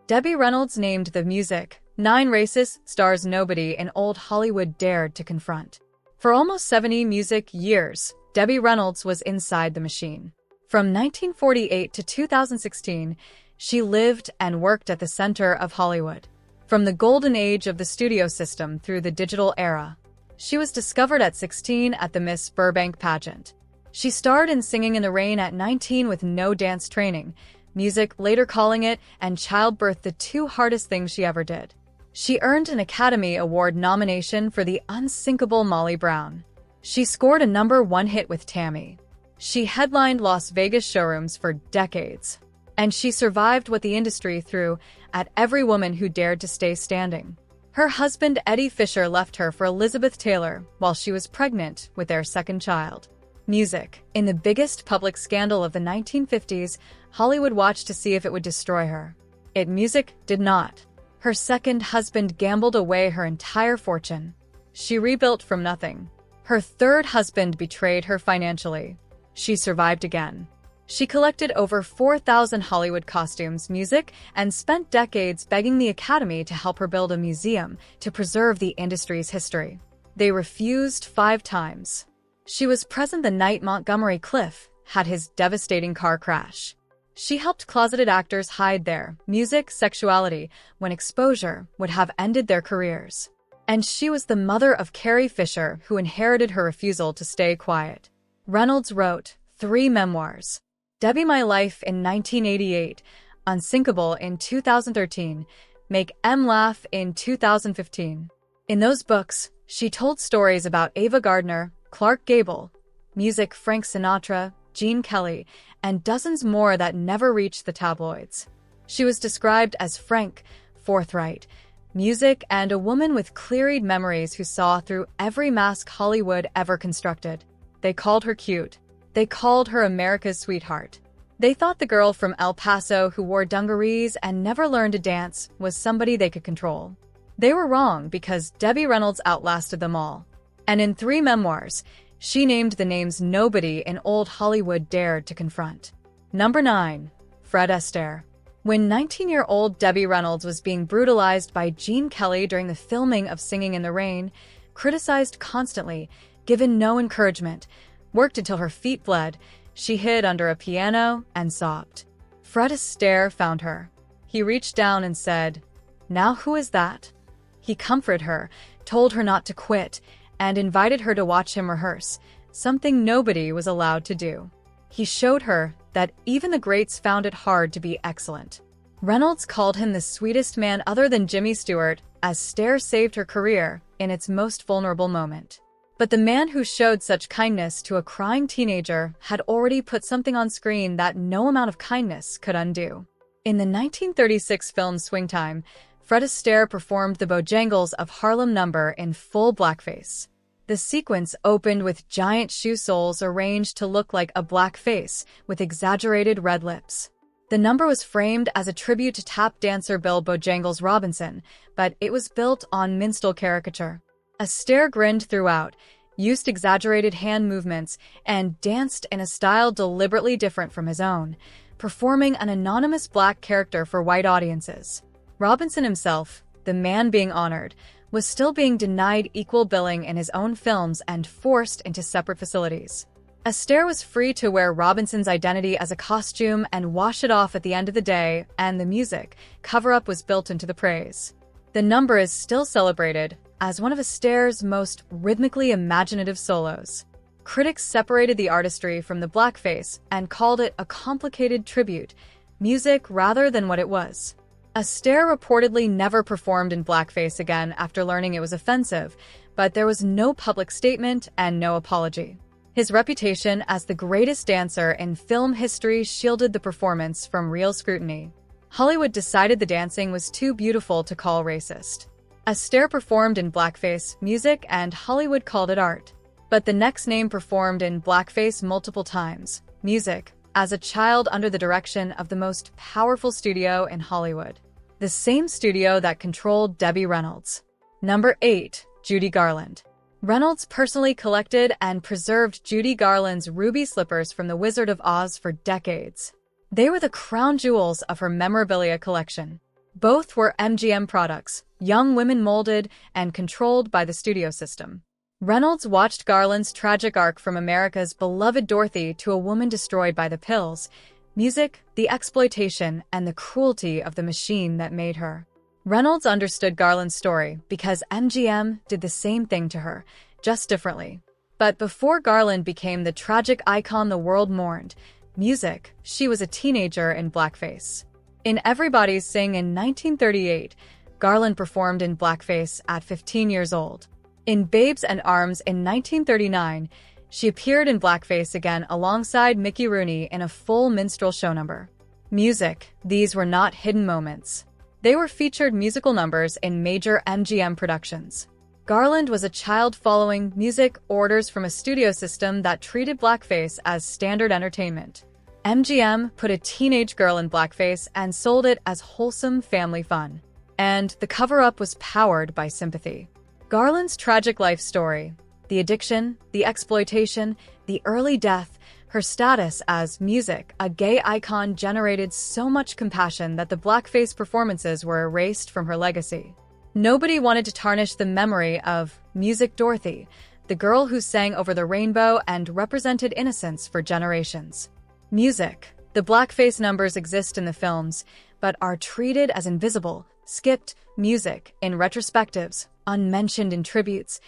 Debbie Reynolds named the music 9 racist stars nobody in old Hollywood dared to confront. For almost 70 music years, Debbie Reynolds was inside the machine. From 1948 to 2016, she lived and worked at the center of Hollywood. From the golden age of the studio system through the digital era, she was discovered at 16 at the Miss Burbank pageant. She starred in Singing in the Rain at 19 with no dance training, music later calling it and childbirth the 2 hardest things she ever did. She earned an Academy Award nomination for The Unsinkable Molly Brown. She scored a #1 hit with Tammy. She headlined Las Vegas showrooms for decades. And she survived what the industry threw at every woman who dared to stay standing. Her husband Eddie Fisher left her for Elizabeth Taylor while she was pregnant with their second child. Music. In the biggest public scandal of the 1950s, Hollywood watched to see if it would destroy her. Music did not. Her second husband gambled away her entire fortune. She rebuilt from nothing. Her third husband betrayed her financially. She survived again. She collected over 4,000 Hollywood costumes, music, and spent decades begging the Academy to help her build a museum to preserve the industry's history. They refused 5 times. She was present the night Montgomery Clift had his devastating car crash. She helped closeted actors hide their music sexuality when exposure would have ended their careers. And she was the mother of Carrie Fisher, who inherited her refusal to stay quiet. Reynolds wrote 3 memoirs. Debbie My Life in 1988, Unsinkable in 2013, Make Em Laugh in 2015. In those books, she told stories about Ava Gardner, Clark Gable, music Frank Sinatra, Gene Kelly, and dozens more that never reached the tabloids. She was described as frank, forthright, music, and a woman with clear-eyed memories who saw through every mask Hollywood ever constructed. They called her cute. They called her America's sweetheart. They thought the girl from El Paso who wore dungarees and never learned to dance was somebody they could control. They were wrong because Debbie Reynolds outlasted them all. And in 3 memoirs, she named the names nobody in old Hollywood dared to confront. 9. Fred Astaire. When 19-year-old Debbie Reynolds was being brutalized by Gene Kelly during the filming of Singing in the Rain, criticized constantly, given no encouragement, worked until her feet bled, she hid under a piano and sobbed. Fred Astaire found her. He reached down and said, "Now who is that?" He comforted her, told her not to quit, and invited her to watch him rehearse, something nobody was allowed to do. He showed her that even the greats found it hard to be excellent. Reynolds called him the sweetest man other than Jimmy Stewart, as Astaire saved her career in its most vulnerable moment. But the man who showed such kindness to a crying teenager had already put something on screen that no amount of kindness could undo. In the 1936 film Swing Time, Fred Astaire performed the Bojangles of Harlem number in full blackface. The sequence opened with giant shoe soles arranged to look like a black face with exaggerated red lips. The number was framed as a tribute to tap dancer Bill Bojangles Robinson, but it was built on minstrel caricature. Astaire grinned throughout, used exaggerated hand movements, and danced in a style deliberately different from his own, performing an anonymous black character for white audiences. Robinson himself, the man being honored, was still being denied equal billing in his own films and forced into separate facilities. Astaire was free to wear Robinson's identity as a costume and wash it off at the end of the day, and the music cover-up was built into the praise. The number is still celebrated as one of Astaire's most rhythmically imaginative solos. Critics separated the artistry from the blackface and called it a complicated tribute, music rather than what it was. Astaire reportedly never performed in blackface again after learning it was offensive, but there was no public statement and no apology. His reputation as the greatest dancer in film history shielded the performance from real scrutiny. Hollywood decided the dancing was too beautiful to call racist. Astaire performed in blackface music and Hollywood called it art. But the next name performed in blackface multiple times, music, as a child under the direction of the most powerful studio in Hollywood. The same studio that controlled Debbie Reynolds. 8. Judy Garland. Reynolds personally collected and preserved Judy Garland's ruby slippers from The Wizard of Oz for decades. They were the crown jewels of her memorabilia collection. Both were MGM products, young women molded and controlled by the studio system. Reynolds watched Garland's tragic arc from America's beloved Dorothy to a woman destroyed by the pills, music, the exploitation, and the cruelty of the machine that made her. Reynolds understood Garland's story because MGM did the same thing to her, just differently. But before Garland became the tragic icon the world mourned, music, she was a teenager in blackface. In Everybody's Sing in 1938, Garland performed in blackface at 15 years old. In Babes and Arms in 1939, she appeared in blackface again alongside Mickey Rooney in a full minstrel show number. Music, these were not hidden moments. They were featured musical numbers in major MGM productions. Garland was a child following music orders from a studio system that treated blackface as standard entertainment. MGM put a teenage girl in blackface and sold it as wholesome family fun. And the cover-up was powered by sympathy. Garland's tragic life story, the addiction, the exploitation, the early death, her status as music, a gay icon, generated so much compassion that the blackface performances were erased from her legacy. Nobody wanted to tarnish the memory of Music Dorothy, the girl who sang over the rainbow and represented innocence for generations. Music, the blackface numbers exist in the films, but are treated as invisible, skipped music in retrospectives, unmentioned in tributes,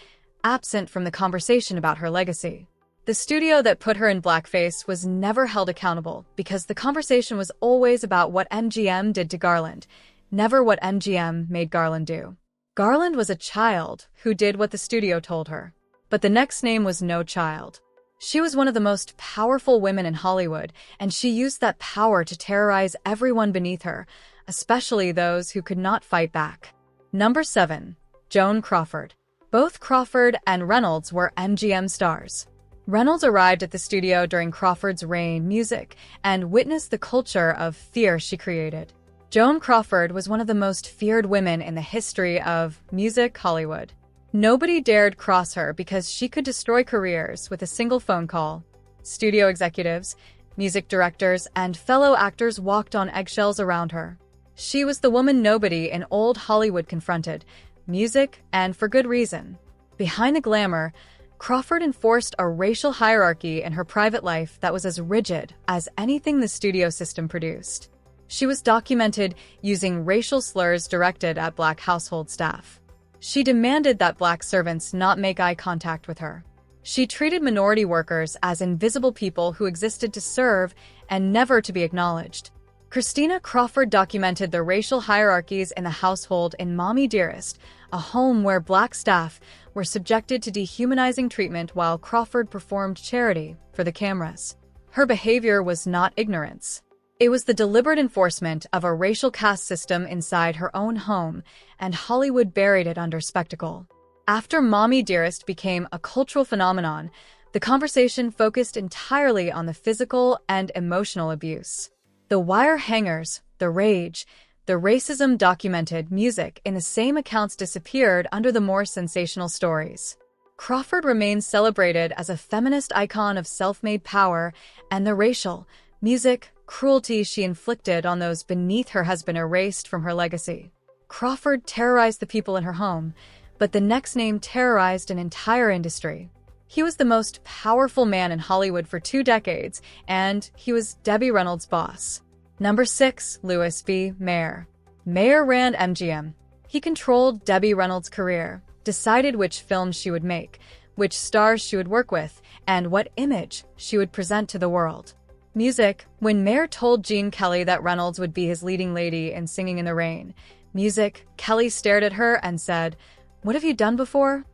absent from the conversation about her legacy. The studio that put her in blackface was never held accountable because the conversation was always about what MGM did to Garland, never what MGM made Garland do. Garland was a child who did what the studio told her. But the next name was no child. She was one of the most powerful women in Hollywood, and she used that power to terrorize everyone beneath her, especially those who could not fight back. Number 7. Joan Crawford. Both Crawford and Reynolds were MGM stars. Reynolds arrived at the studio during Crawford's reign music and witnessed the culture of fear she created. Joan Crawford was one of the most feared women in the history of music Hollywood. Nobody dared cross her because she could destroy careers with a single phone call. Studio executives, music directors, and fellow actors walked on eggshells around her. She was the woman nobody in old Hollywood confronted, music, and for good reason. Behind the glamour, Crawford enforced a racial hierarchy in her private life that was as rigid as anything the studio system produced. She was documented using racial slurs directed at Black household staff. She demanded that Black servants not make eye contact with her. She treated minority workers as invisible people who existed to serve and never to be acknowledged. Christina Crawford documented the racial hierarchies in the household in Mommy Dearest, a home where Black staff were subjected to dehumanizing treatment while Crawford performed charity for the cameras. Her behavior was not ignorance. It was the deliberate enforcement of a racial caste system inside her own home, and Hollywood buried it under spectacle. After Mommy Dearest became a cultural phenomenon, the conversation focused entirely on the physical and emotional abuse. The wire hangers, the rage, the racism documented music in the same accounts disappeared under the more sensational stories. Crawford remains celebrated as a feminist icon of self-made power, and the racial, music, cruelty she inflicted on those beneath her has been erased from her legacy. Crawford terrorized the people in her home, but the next name terrorized an entire industry. He was the most powerful man in Hollywood for 2 decades, and he was Debbie Reynolds' boss. Number 6. Louis B. Mayer. Mayer ran MGM. He controlled Debbie Reynolds' career, decided which films she would make, which stars she would work with, and what image she would present to the world. Music. When Mayer told Gene Kelly that Reynolds would be his leading lady in Singing in the Rain, music, Kelly stared at her and said, "What have you done before?"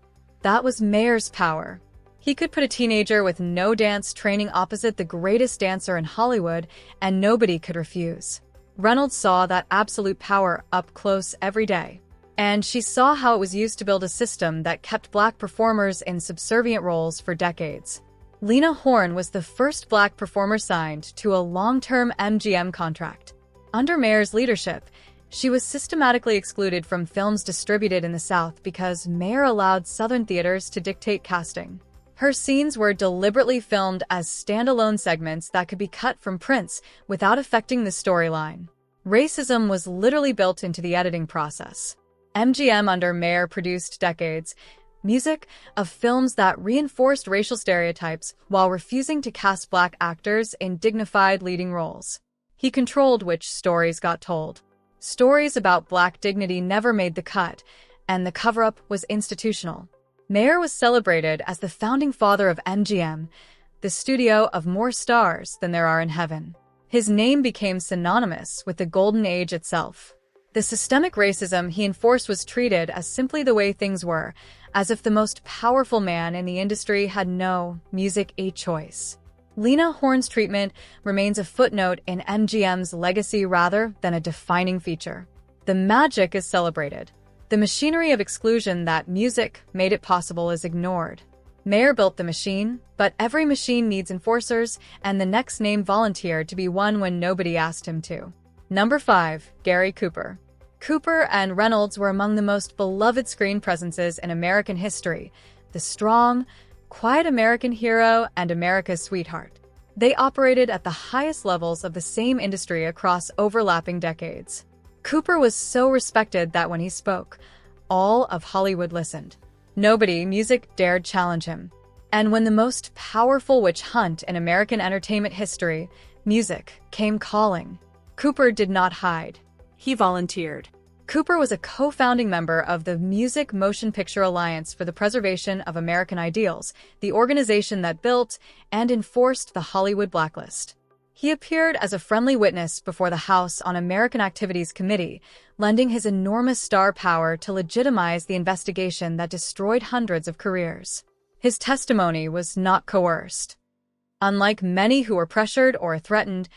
That was Mayer's power. He could put a teenager with no dance training opposite the greatest dancer in Hollywood, and nobody could refuse. Reynolds saw that absolute power up close every day. And she saw how it was used to build a system that kept Black performers in subservient roles for decades. Lena Horne was the first Black performer signed to a long-term MGM contract. Under Mayer's leadership, she was systematically excluded from films distributed in the South because Mayer allowed Southern theaters to dictate casting. Her scenes were deliberately filmed as standalone segments that could be cut from prints without affecting the storyline. Racism was literally built into the editing process. MGM under Mayer produced decades music of films that reinforced racial stereotypes while refusing to cast black actors in dignified leading roles. He controlled which stories got told. Stories about black dignity never made the cut, and the cover-up was institutional. Mayer was celebrated as the founding father of MGM, the studio of more stars than there are in heaven. His name became synonymous with the golden age itself. The systemic racism he enforced was treated as simply the way things were, as if the most powerful man in the industry had no music a choice. Lena Horne's treatment remains a footnote in MGM's legacy rather than a defining feature. The magic is celebrated. The machinery of exclusion that music made it possible is ignored. Mayer built the machine, but every machine needs enforcers, and the next name volunteered to be one when nobody asked him to. Number 5. Gary Cooper. Cooper and Reynolds were among the most beloved screen presences in American history, the strong, quiet American hero and America's sweetheart. They operated at the highest levels of the same industry across overlapping decades. Cooper was so respected that when he spoke, all of Hollywood listened. Nobody music dared challenge him. And when the most powerful witch hunt in American entertainment history, music, came calling, Cooper did not hide. He volunteered. Cooper was a co-founding member of the Music Motion Picture Alliance for the Preservation of American Ideals, the organization that built and enforced the Hollywood blacklist. He appeared as a friendly witness before the House Un-American Activities Committee, lending his enormous star power to legitimize the investigation that destroyed hundreds of careers. His testimony was not coerced. Unlike many who were pressured or threatened,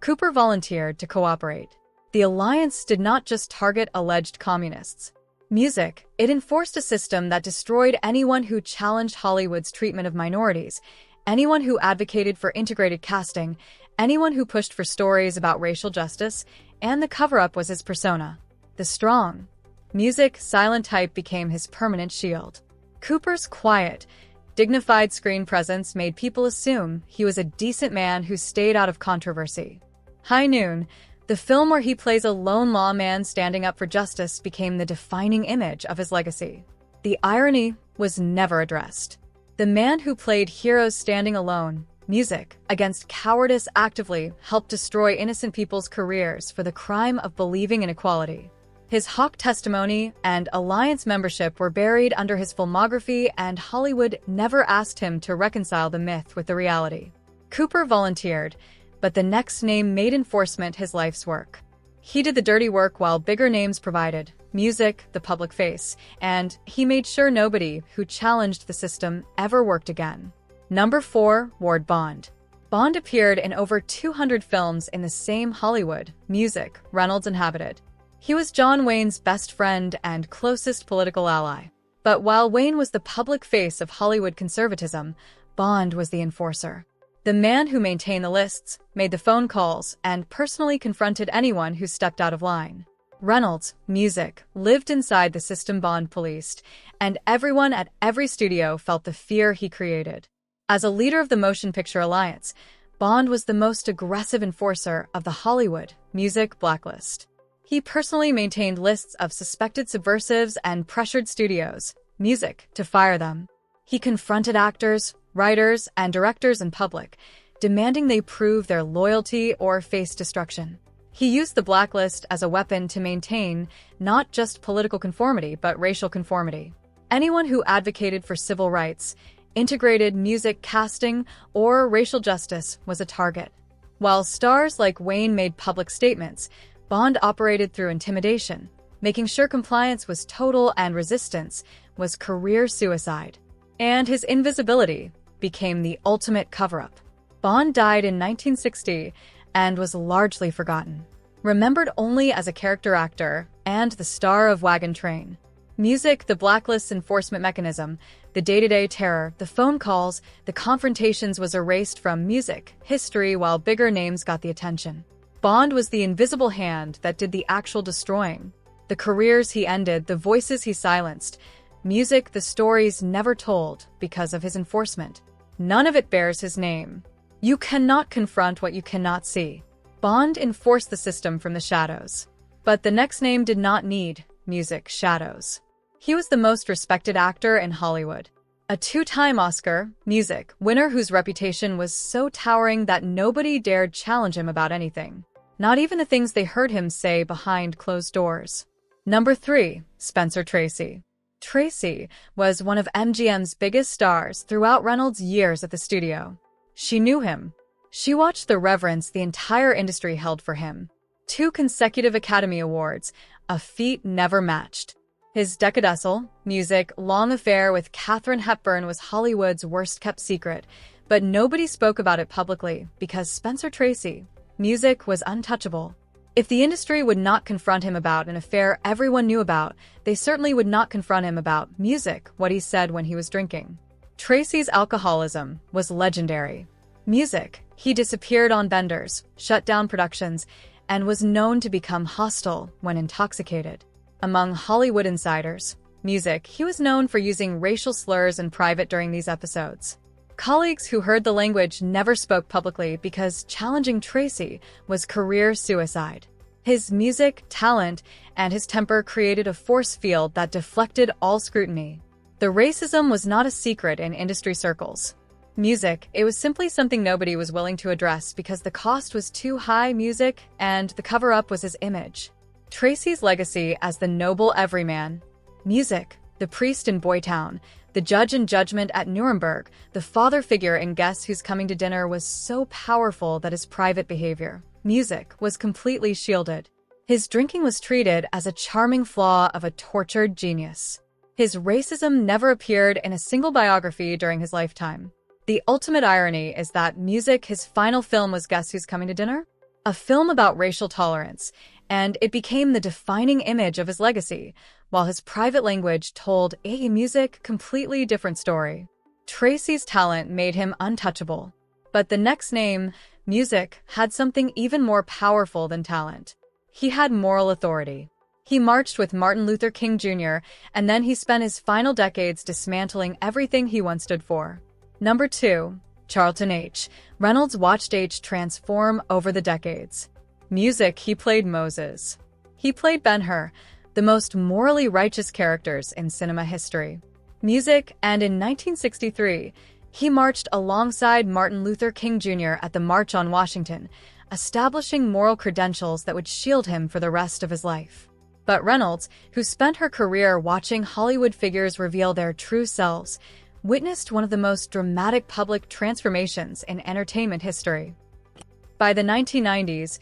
Cooper volunteered to cooperate. The alliance did not just target alleged communists. Music, it enforced a system that destroyed anyone who challenged Hollywood's treatment of minorities, anyone who advocated for integrated casting, anyone who pushed for stories about racial justice, and the cover-up was his persona. The strong, music, silent type became his permanent shield. Cooper's quiet, dignified screen presence made people assume he was a decent man who stayed out of controversy. High Noon, the film where he plays a lone lawman standing up for justice, became the defining image of his legacy. The irony was never addressed. The man who played heroes standing alone, music, against cowardice actively helped destroy innocent people's careers for the crime of believing in equality. His Hawk testimony and alliance membership were buried under his filmography, and Hollywood never asked him to reconcile the myth with the reality. Cooper volunteered, but the next name made enforcement his life's work. He did the dirty work while bigger names provided music, the public face, and he made sure nobody who challenged the system ever worked again. Number 4. Ward Bond. Bond appeared in over 200 films in the same Hollywood, music, Reynolds inhabited. He was John Wayne's best friend and closest political ally. But while Wayne was the public face of Hollywood conservatism, Bond was the enforcer. The man who maintained the lists, made the phone calls, and personally confronted anyone who stepped out of line. Reynolds, music, lived inside the system Bond policed, and everyone at every studio felt the fear he created. As a leader of the Motion Picture Alliance, Bond was the most aggressive enforcer of the Hollywood music blacklist. He personally maintained lists of suspected subversives and pressured studios, music, to fire them. He confronted actors, writers, and directors in public, demanding they prove their loyalty or face destruction. He used the blacklist as a weapon to maintain not just political conformity but racial conformity. Anyone who advocated for civil rights, integrated music casting, or racial justice was a target. While stars like Wayne made public statements, Bond operated through intimidation, making sure compliance was total and resistance was career suicide. And his invisibility became the ultimate cover-up. Bond died in 1960 and was largely forgotten, remembered only as a character actor and the star of Wagon Train. Music, the blacklist's enforcement mechanism, the day-to-day terror, the phone calls, the confrontations was erased from music history while bigger names got the attention. Bond was the invisible hand that did the actual destroying. The careers he ended, the voices he silenced, music, the stories never told because of his enforcement. None of it bears his name. You cannot confront what you cannot see. Bond enforced the system from the shadows. But the next name did not need music shadows. He was the most respected actor in Hollywood. A two-time Oscar, music, winner whose reputation was so towering that nobody dared challenge him about anything. Not even the things they heard him say behind closed doors. Number 3. Spencer Tracy. Tracy was one of MGM's biggest stars throughout Reynolds' years at the studio. She knew him. She watched the reverence the entire industry held for him. 2 consecutive Academy Awards, a feat never matched. His decadescent, music, long affair with Katharine Hepburn was Hollywood's worst-kept secret, but nobody spoke about it publicly because Spencer Tracy, music, was untouchable. If the industry would not confront him about an affair everyone knew about, they certainly would not confront him about music, what he said when he was drinking. Tracy's alcoholism was legendary. Music, he disappeared on benders, shut down productions, and was known to become hostile when intoxicated. Among Hollywood insiders, music, he was known for using racial slurs in private during these episodes. Colleagues who heard the language never spoke publicly because challenging Tracy was career suicide. His music, talent, and his temper created a force field that deflected all scrutiny. The racism was not a secret in industry circles. Music, it was simply something nobody was willing to address because the cost was too high. Music, and the cover-up was his image. Tracy's legacy as the noble everyman. Music, the priest in Boytown, the judge in Judgment at Nuremberg, the father figure in Guess Who's Coming to Dinner was so powerful that his private behavior, music, was completely shielded. His drinking was treated as a charming flaw of a tortured genius. His racism never appeared in a single biography during his lifetime. The ultimate irony is that music, his final film was Guess Who's Coming to Dinner? A film about racial tolerance, and it became the defining image of his legacy, while his private language told a music completely different story. Tracy's talent made him untouchable, but the next name, music, had something even more powerful than talent. He had moral authority. He marched with Martin Luther King Jr., and then he spent his final decades dismantling everything he once stood for. Number 2. Charlton H. Reynolds watched H transform over the decades. Music, he played Moses. He played Ben-Hur, the most morally righteous characters in cinema history. Music, and in 1963, he marched alongside Martin Luther King Jr. at the March on Washington, establishing moral credentials that would shield him for the rest of his life. But Reynolds, who spent her career watching Hollywood figures reveal their true selves, witnessed one of the most dramatic public transformations in entertainment history. By the 1990s,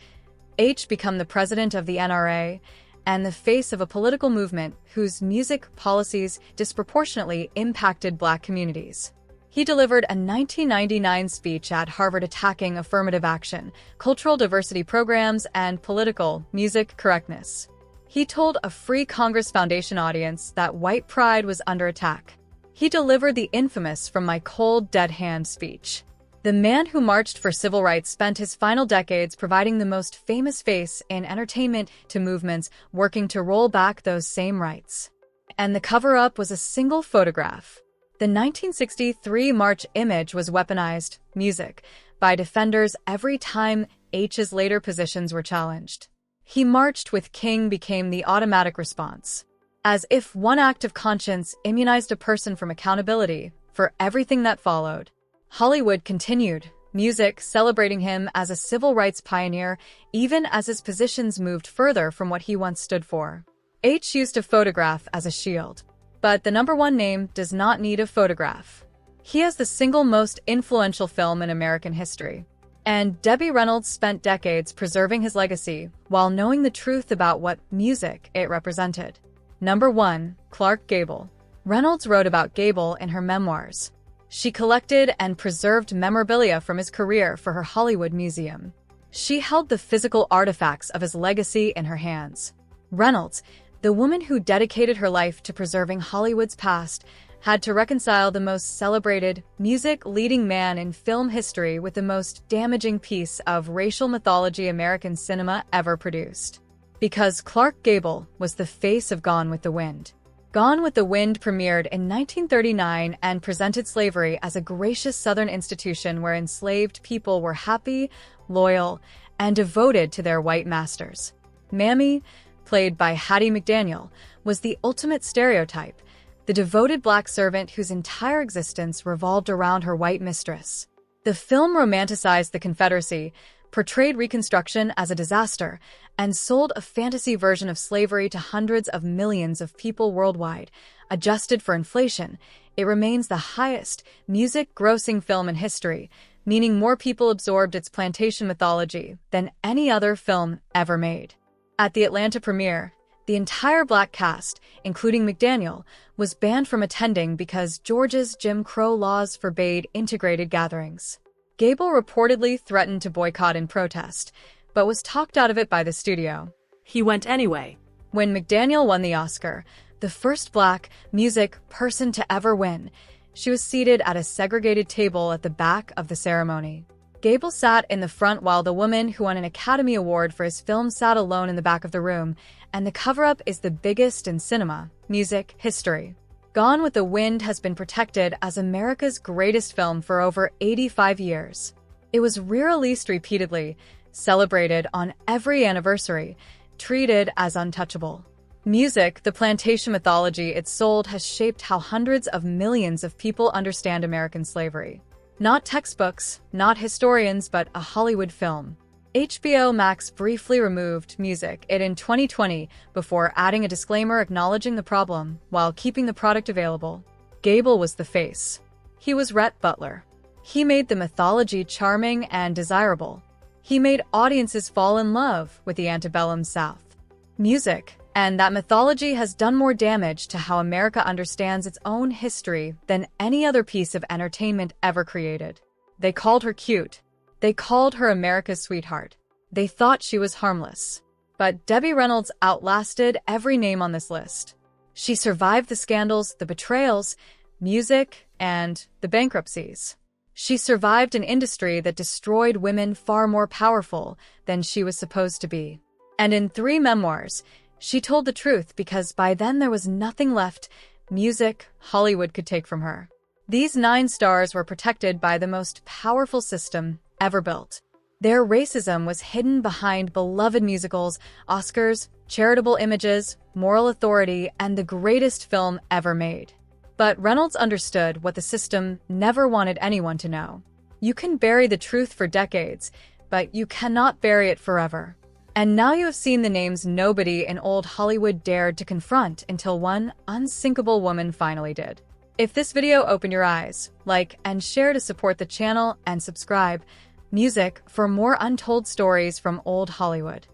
H became the president of the NRA and the face of a political movement whose music policies disproportionately impacted Black communities. He delivered a 1999 speech at Harvard attacking affirmative action, cultural diversity programs, and political music correctness. He told a Free Congress Foundation audience that white pride was under attack. He delivered the infamous "From My Cold, Dead Hand" speech. The man who marched for civil rights spent his final decades providing the most famous face in entertainment to movements working to roll back those same rights. And the cover-up was a single photograph. The 1963 March image was weaponized, music, by defenders every time H's later positions were challenged. He marched with King became the automatic response. As if one act of conscience immunized a person from accountability for everything that followed. Hollywood continued, music celebrating him as a civil rights pioneer even as his positions moved further from what he once stood for. H used a photograph as a shield. But the number 1 name does not need a photograph. He has the single most influential film in American history. And Debbie Reynolds spent decades preserving his legacy while knowing the truth about what music it represented. Number 1. Clark Gable. Reynolds wrote about Gable in her memoirs. She collected and preserved memorabilia from his career for her Hollywood museum. She held the physical artifacts of his legacy in her hands. Reynolds, the woman who dedicated her life to preserving Hollywood's past, had to reconcile the most celebrated, music-leading man in film history with the most damaging piece of racial mythology American cinema ever produced. Because Clark Gable was the face of Gone with the Wind. Gone with the Wind premiered in 1939 and presented slavery as a gracious Southern institution where enslaved people were happy, loyal, and devoted to their white masters. Mammy, played by Hattie McDaniel, was the ultimate stereotype, the devoted black servant whose entire existence revolved around her white mistress. The film romanticized the Confederacy, portrayed Reconstruction as a disaster, and sold a fantasy version of slavery to hundreds of millions of people worldwide. Adjusted for inflation, it remains the highest music-grossing film in history, meaning more people absorbed its plantation mythology than any other film ever made. At the Atlanta premiere, the entire black cast, including McDaniel, was banned from attending because Georgia's Jim Crow laws forbade integrated gatherings. Gable reportedly threatened to boycott in protest, but was talked out of it by the studio. He went anyway. When McDaniel won the Oscar, the first black music person to ever win, she was seated at a segregated table at the back of the ceremony. Gable sat in the front while the woman who won an Academy Award for his film sat alone in the back of the room, and the cover-up is the biggest in cinema music history. Gone with the Wind has been protected as America's greatest film for over 85 years. It was re-released repeatedly, celebrated on every anniversary, treated as untouchable. Music, the plantation mythology it sold, has shaped how hundreds of millions of people understand American slavery. Not textbooks, not historians, but a Hollywood film. HBO Max briefly removed music in 2020 before adding a disclaimer acknowledging the problem while keeping the product available. Gable was the face. He was Rhett Butler. He made the mythology charming and desirable. He made audiences fall in love with the antebellum South. Music and that mythology has done more damage to how America understands its own history than any other piece of entertainment ever created. They called her cute. They called her America's sweetheart. They thought she was harmless. But Debbie Reynolds outlasted every name on this list. She survived the scandals, the betrayals, music, and the bankruptcies. She survived an industry that destroyed women far more powerful than she was supposed to be. And in 3 memoirs, she told the truth because by then there was nothing left music Hollywood could take from her. These 9 stars were protected by the most powerful system ever built. Their racism was hidden behind beloved musicals, Oscars, charitable images, moral authority, and the greatest film ever made. But Reynolds understood what the system never wanted anyone to know. You can bury the truth for decades, but you cannot bury it forever. And now you have seen the names nobody in old Hollywood dared to confront until one unsinkable woman finally did. If this video opened your eyes, like and share to support the channel and subscribe. Music for more untold stories from old Hollywood.